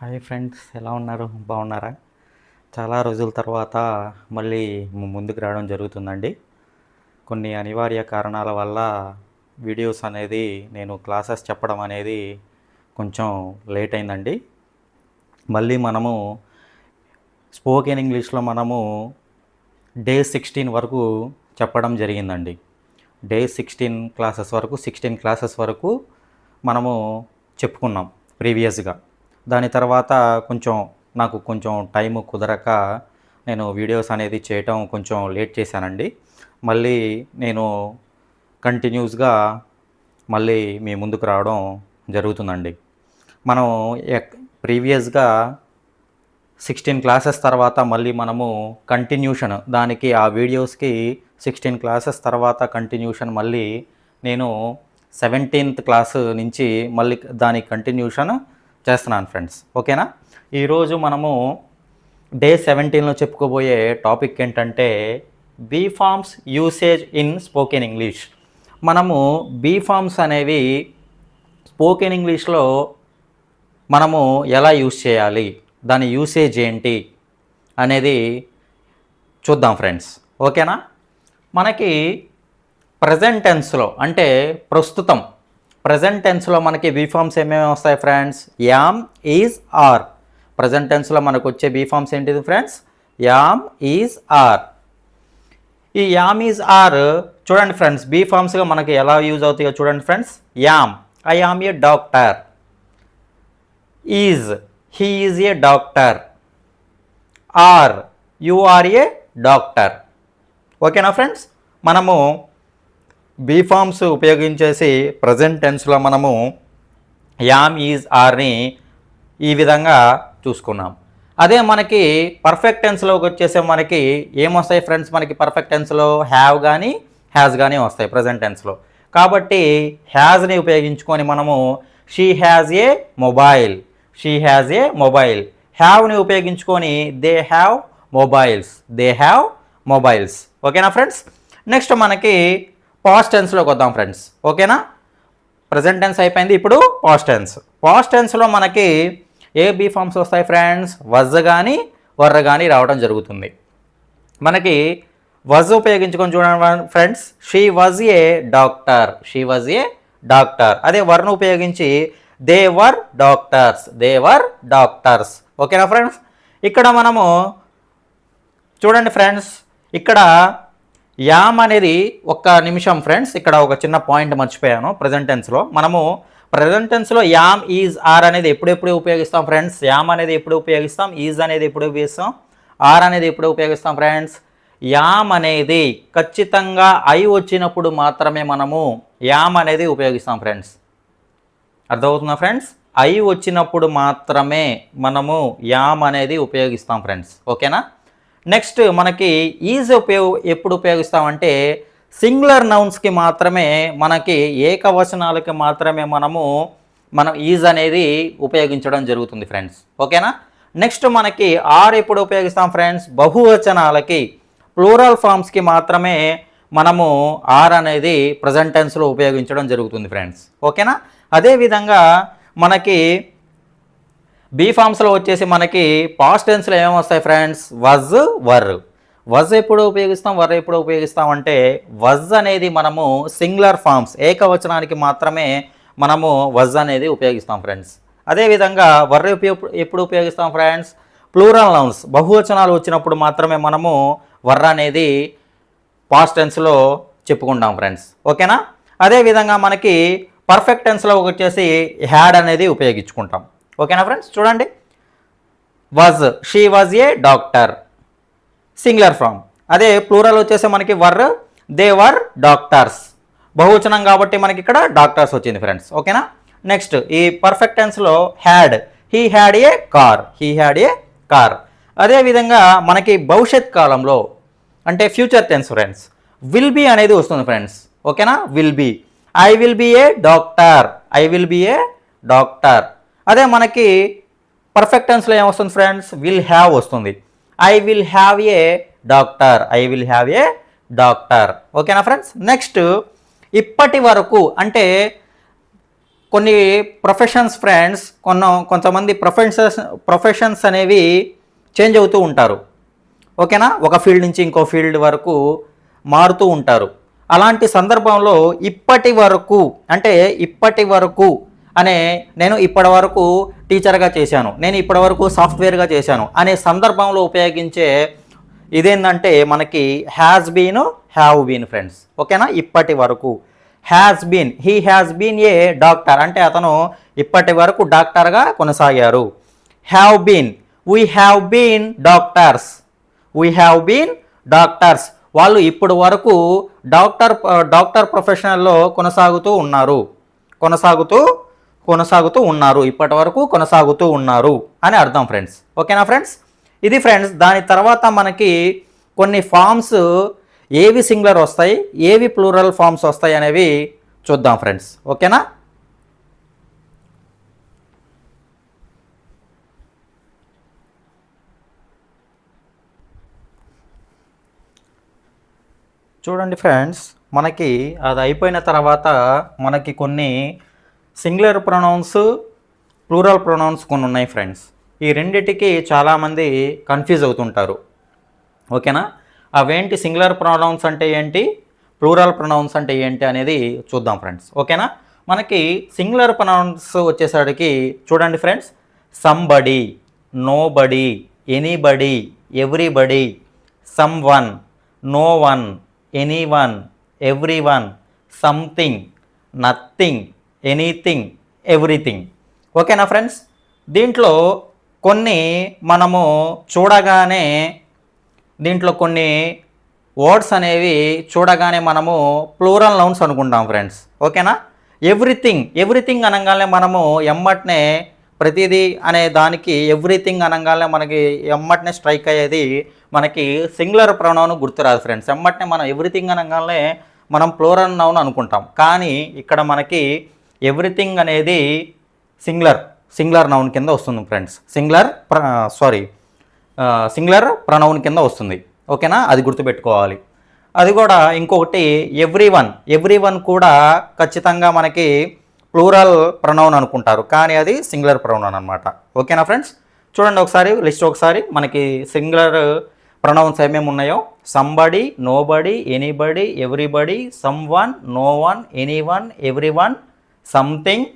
Hi friends, ఎలా ఉన్నారు? బాగున్నారా? చాలా రోజుల తర్వాత మళ్ళీ ముందుకు రావడం జరుగుతుందండి. కొన్ని అనివార్య కారణాల వల్ల వీడియోస్ అనేది నేను క్లాసెస్ చెప్పడం అనేది కొంచెం లేట్ అయిందండి. మళ్ళీ మనము స్పోకెన్ ఇంగ్లీష్లో డే 16 వరకు చెప్పడం జరిగిందండి. డే 16 క్లాసెస్ వరకు మనము చెప్పుకున్నాం ప్రీవియస్గా. దాని తర్వాత నాకు కొంచెం టైం కుదరక నేను వీడియోస్ అనేది చేయటం కొంచెం లేట్ చేశానండి. మళ్ళీ నేను కంటిన్యూస్గా మీ ముందుకు రావడం జరుగుతుందండి. మనం ప్రీవియస్గా 16 క్లాసెస్ తర్వాత మళ్ళీ మనము కంటిన్యూషన్ దానికి ఆ వీడియోస్కి 16 క్లాసెస్ తర్వాత కంటిన్యూషన్ మళ్ళీ నేను 17th క్లాస్ నుంచి మళ్ళీ దాని కంటిన్యూషన్ చేస్తున్నాను ఫ్రెండ్స్. ఓకేనా? ఈరోజు మనము డే 17లో చెప్పుకోబోయే టాపిక్ ఏంటంటే be forms usage in spoken English. మనము బీ ఫార్మ్స్ అనేవి స్పోకెన్ ఇంగ్లీష్లో మనము ఎలా యూస్ చేయాలి, దాని యూసేజ్ ఏంటి అనేది చూద్దాం ఫ్రెండ్స్. ఓకేనా? మనకి ప్రజెంట్ టెన్స్లో అంటే ప్రజెంట్ టెన్స్లో మనకి బీ ఫార్మ్స్ ఏమేమి వస్తాయి friends? Am, is, are. Present టెన్స్లో మనకు వచ్చే బీ ఫార్మ్స్ ఏంటిది ఫ్రెండ్స్? Am, is, are. ఈ యామ్, ఈజ్, ఆర్ చూడండి ఫ్రెండ్స్, బీ ఫార్మ్స్గా మనకి ఎలా యూజ్ అవుతాయో చూడండి friends. Am, I am a doctor. Is, he is a doctor. Are, you are a doctor. ఓకేనా ఫ్రెండ్స్? మనము బీ ఫార్మ్స్ ఉపయోగించేసి ప్రజెంట్ టెన్స్లో మనము యామ్, ఈజ్, ఆర్ని ఈ విధంగా చూసుకున్నాం. అదే మనకి పర్ఫెక్ట్ టెన్స్లోకి వచ్చేసే మనకి ఏమొస్తాయి ఫ్రెండ్స్? మనకి పర్ఫెక్ట్ టెన్స్లో హ్యావ్ కానీ హ్యాజ్ కానీ వస్తాయి ప్రజెంట్ టెన్స్లో. కాబట్టి హ్యాజ్ని ఉపయోగించుకొని మనము she has a mobile, she has a mobile. హ్యావ్ని ఉపయోగించుకొని దే హ్యావ్ మొబైల్స్. ఓకేనా ఫ్రెండ్స్? నెక్స్ట్ మనకి పాస్ట్ టెన్స్లోకి వద్దాం ఫ్రెండ్స్. ఓకేనా? ప్రజెంట్ టెన్స్ అయిపోయింది, ఇప్పుడు పాస్ట్ టెన్స్లో మనకి ఏ బీ ఫార్మ్స్ వస్తాయి ఫ్రెండ్స్? వజ్ కానీ వర్ర కానీ రావడం జరుగుతుంది. మనకి వజ్ ఉపయోగించుకొని చూడండి friends. She was a doctor. అదే వర్ను ఉపయోగించి దే వర్ డాక్టర్స్. ఓకేనా ఫ్రెండ్స్? ఇక్కడ మనము చూడండి ఫ్రెండ్స్, ఇక్కడ యామ్ అనేది ఒక్క నిమిషం ఫ్రెండ్స్, ఇక్కడ ఒక చిన్న పాయింట్ మర్చిపోయాను. ప్రజెంట్ టెన్స్లో మనము యామ్, ఈజ్, ఆర్ అనేది ఎప్పుడెప్పుడు ఉపయోగిస్తాం ఫ్రెండ్స్? యామ్ అనేది ఎప్పుడు ఉపయోగిస్తాం? ఈజ్ అనేది ఎప్పుడు ఉపయోగిస్తాం? ఆర్ అనేది ఎప్పుడు ఉపయోగిస్తాం ఫ్రెండ్స్? యామ్ అనేది ఖచ్చితంగా ఐ వచ్చినప్పుడు మాత్రమే మనము యామ్ అనేది ఉపయోగిస్తాం ఫ్రెండ్స్. అర్థమవుతుందా ఫ్రెండ్స్? ఐ వచ్చినప్పుడు మాత్రమే మనము యామ్ అనేది ఉపయోగిస్తాం ఫ్రెండ్స్. ఓకేనా? నెక్స్ట్ మనకి ఈజ్ ఎప్పుడు ఉపయోగిస్తామంటే సింగులర్ నౌన్స్కి మాత్రమే, మనకి ఏకవచనాలకి మాత్రమే మనం ఈజ్ అనేది ఉపయోగించడం జరుగుతుంది ఫ్రెండ్స్. ఓకేనా? నెక్స్ట్ మనకి ఆర్ ఎప్పుడు ఉపయోగిస్తాం ఫ్రెండ్స్? బహువచనాలకి, ప్లూరల్ ఫామ్స్కి మాత్రమే మనము ఆర్ అనేది ప్రజెంట్ టెన్స్లో ఉపయోగించడం జరుగుతుంది ఫ్రెండ్స్. ఓకేనా? అదేవిధంగా మనకి బీ ఫార్మ్స్లో వచ్చేసి మనకి పాస్ట్ టెన్స్లో ఏమేమి వస్తాయి ఫ్రెండ్స్? Was, were. వజ్ ఎప్పుడు ఉపయోగిస్తాం, వర్ ఎప్పుడు ఉపయోగిస్తాం అంటే వజ్ అనేది మనము సింగులర్ ఫార్మ్స్, ఏకవచనానికి మాత్రమే మనము వజ్ అనేది ఉపయోగిస్తాం ఫ్రెండ్స్. అదేవిధంగా వర్ ఎప్పుడు ఉపయోగిస్తాం ఫ్రెండ్స్? ప్లూరల్ నౌన్స్, బహువచనాలు వచ్చినప్పుడు మాత్రమే మనము వర్ అనేది పాస్ట్ టెన్స్లో చెప్పుకుంటాం ఫ్రెండ్స్. ఓకేనా? అదేవిధంగా మనకి పర్ఫెక్ట్ టెన్స్లో వచ్చేసి హ్యాడ్ అనేది ఉపయోగించుకుంటాం. ఓకేనా ఫ్రెండ్స్? చూడండి, was, she was a doctor, singular form. అదే ప్లూరల్ వచ్చేసి మనకి వర్, దే వర్ డాక్టర్స్. బహువచనం కాబట్టి మనకి ఇక్కడ డాక్టర్స్ వచ్చింది ఫ్రెండ్స్. ఓకేనా? నెక్స్ట్ ఈ పర్ఫెక్ట్ టెన్స్లో had, he had a car. అదేవిధంగా మనకి భవిష్యత్ కాలంలో అంటే future tense friends, will be అనేది వస్తుంది ఫ్రెండ్స్. ఓకేనా? Will be, I will be a doctor. అదే మనకి పర్ఫెక్ట్ టెన్స్లో ఏమొస్తుంది ఫ్రెండ్స్? విల్ హ్యావ్ వస్తుంది. I will have a doctor. ఓకేనా ఫ్రెండ్స్? నెక్స్ట్ ఇప్పటి వరకు అంటే కొన్ని ప్రొఫెషన్స్ ఫ్రెండ్స్ కొంతమంది ప్రొఫెషన్స్ అనేవి చేంజ్ అవుతూ ఉంటారు. ఓకేనా, ఒక ఫీల్డ్ నుంచి ఇంకో ఫీల్డ్ వరకు మారుతూ ఉంటారు. అలాంటి సందర్భంలో ఇప్పటి వరకు అనే నేను ఇప్పటి వరకు టీచర్గా చేశాను, నేను ఇప్పటి వరకు సాఫ్ట్వేర్గా చేశాను అనే సందర్భంలో ఉపయోగించే ఇదేంటంటే మనకి has been, have been friends. ఓకేనా, ఇప్పటి వరకు has been, he has been a doctor అంటే అతను ఇప్పటి వరకు డాక్టర్గా కొనసాగారు. Have been, we have been doctors, వాళ్ళు ఇప్పుడు వరకు డాక్టర్ ప్రొఫెషనల్లో కొనసాగుతూ ఉన్నారు, ఇప్పటి వరకు కొనసాగుతూ ఉన్నారు అని అర్థం ఫ్రెండ్స్. ఓకేనా ఫ్రెండ్స్, ఇది ఫ్రెండ్స్. దాని తర్వాత మనకి కొన్ని ఫామ్స్ ఏవి సింగులర్ వస్తాయి, ఏవి ప్లూరల్ ఫామ్స్ వస్తాయి అనేవి చూద్దాం ఫ్రెండ్స్. ఓకేనా, చూడండి ఫ్రెండ్స్, మనకి అది అయిపోయిన తర్వాత మనకి కొన్ని సింగులర్ ప్రొనౌన్స్, ప్లూరల్ ప్రొనౌన్స్ కొన్ని ఉన్నాయి ఫ్రెండ్స్. ఈ రెండిటికి చాలామంది కన్ఫ్యూజ్ అవుతుంటారు. ఓకేనా, అవేంటి, సింగులర్ ప్రొనౌన్స్ అంటే ఏంటి, ప్లూరల్ ప్రొనౌన్స్ అంటే ఏంటి అనేది చూద్దాం ఫ్రెండ్స్. ఓకేనా, మనకి సింగులర్ ప్రొనౌన్స్ వచ్చేసరికి చూడండి friends, somebody, nobody, anybody, everybody, someone, no one, anyone, everyone, something, nothing, anything, everything. ఓకేనా ఫ్రెండ్స్, దీంట్లో కొన్ని మనము చూడగానే దీంట్లో కొన్ని వర్డ్స్ అనేవి చూడగానే మనము ప్లూరల్ నౌన్స్ అనుకుంటాం ఫ్రెండ్స్. ఓకేనా, ఎవ్రీథింగ్ అనగానే మనము ఎమ్మటనే ప్రతిదీ అనే దానికి ఎవ్రీథింగ్ అనగానే మనకి ఎమ్మటనే స్ట్రైక్ అయ్యేది మనకి సింగులర్ ప్రొనౌన్ గుర్తురాదు ఫ్రెండ్స్. ఎమ్మటనే మనం ఎవ్రీథింగ్ అనగానే మనం ప్లూరల్ నౌన్ అనుకుంటాం. కానీ ఇక్కడ మనకి ఎవ్రీథింగ్ అనేది సింగులర్ నౌన్ కింద వస్తుంది ఫ్రెండ్స్. సింగులర్ ప్రొనౌన్ కింద వస్తుంది. ఓకేనా, అది గుర్తుపెట్టుకోవాలి. అది కూడా ఇంకొకటి ఎవ్రీవన్ కూడా ఖచ్చితంగా మనకి ప్లూరల్ ప్రొనౌన్ అనుకుంటారు, కానీ అది సింగులర్ ప్రొనౌన్ అనమాట. ఓకేనా ఫ్రెండ్స్, చూడండి ఒకసారి లిస్ట్, ఒకసారి మనకి సింగులర్ ప్రొనౌన్స్ ఏమేమి ఉన్నాయో. Somebody, nobody, anybody, everybody, someone, no one, anyone, everyone, something,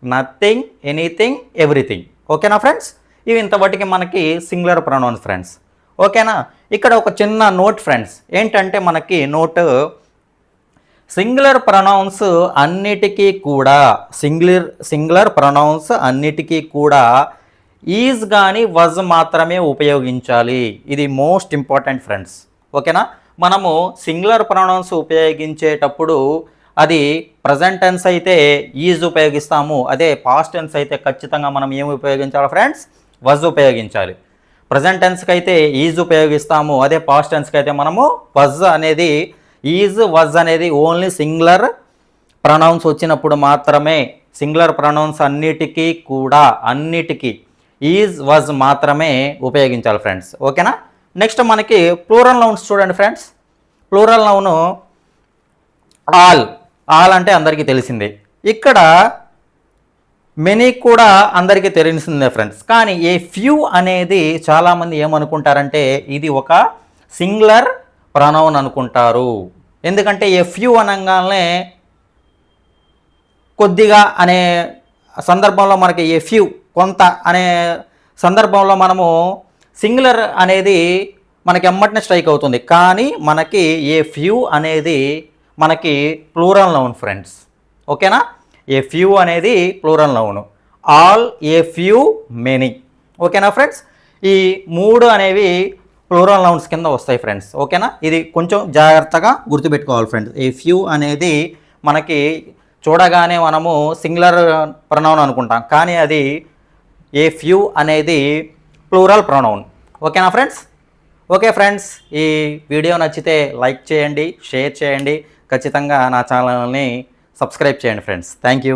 nothing, anything, everything. ఓకేనా ఫ్రెండ్స్, ఇవి ఇంతవరకు మనకి సింగులర్ ప్రొనౌన్స్ ఫ్రెండ్స్. ఓకేనా, ఇక్కడ ఒక చిన్న నోట్ ఫ్రెండ్స్, ఏంటంటే మనకి నోట్, సింగులర్ ప్రొనౌన్స్ అన్నిటికీ కూడా ఈజ్ కానీ వజ్ మాత్రమే ఉపయోగించాలి. ఇది మోస్ట్ ఇంపార్టెంట్ ఫ్రెండ్స్. ఓకేనా, మనము సింగులర్ ప్రొనౌన్స్ ఉపయోగించేటప్పుడు అది ప్రజెంట్ టెన్స్ అయితే ఈజ్ ఉపయోగిస్తాము, అదే పాస్ట్ టెన్స్ అయితే ఖచ్చితంగా మనం ఏమి ఉపయోగించాలి ఫ్రెండ్స్, వజ్ ఉపయోగించాలి. ప్రజెంట్ టెన్స్కి అయితే ఈజ్ ఉపయోగిస్తాము, అదే పాస్ట్ టెన్స్కి అయితే మనము వజ్ అనేది, ఈజ్ వజ్ అనేది ఓన్లీ సింగులర్ ప్రొనౌన్స్ వచ్చినప్పుడు మాత్రమే. సింగులర్ ప్రొనౌన్స్ అన్నిటికీ ఈజ్ వజ్ మాత్రమే ఉపయోగించాలి ఫ్రెండ్స్. ఓకేనా, నెక్స్ట్ మనకి ప్లూరల్ నౌన్స్ చూడండి ఫ్రెండ్స్. ప్లూరల్ నౌను ఆల్ అంటే అందరికీ తెలిసిందే. ఇక్కడ మెనీ కూడా అందరికీ తెలిసిందే ఫ్రెండ్స్. కానీ ఏ ఫ్యూ అనేది చాలామంది ఏమనుకుంటారంటే ఇది ఒక సింగులర్ ప్రొనౌన్ అనుకుంటారు. ఎందుకంటే ఏ ఫ్యూ అనగానే కొద్దిగా అనే సందర్భంలో మనకి ఏ ఫ్యూ కొంత అనే సందర్భంలో మనము సింగులర్ అనేది మనకి ఎమ్మటనే స్ట్రైక్ అవుతుంది. కానీ మనకి ఏ ఫ్యూ అనేది మనకి ప్లూరల్ నౌన్ ఫ్రెండ్స్. ఓకేనా, ఏ ఫ్యూ అనేది plural noun, all, a few, many. ఓకేనా ఫ్రెండ్స్, ఈ మూడు అనేవి ప్లూరల్ నౌన్స్ కింద వస్తాయి ఫ్రెండ్స్. ఓకేనా, ఇది కొంచెం జాగ్రత్తగా గుర్తుపెట్టుకోవాలి ఫ్రెండ్స్. ఏ ఫ్యూ అనేది మనకి చూడగానే మనము సింగులర్ ప్రొనౌన్ అనుకుంటాం, కానీ అది ఏ ఫ్యూ అనేది ప్లూరల్ ప్రొనౌన్. ఓకేనా ఫ్రెండ్స్. ఓకే ఫ్రెండ్స్, ఈ వీడియో నచ్చితే లైక్ చేయండి, షేర్ చేయండి, ఖచ్చితంగా నా ఛానల్ని సబ్స్క్రైబ్ చేయండి ఫ్రెండ్స్. Thank you.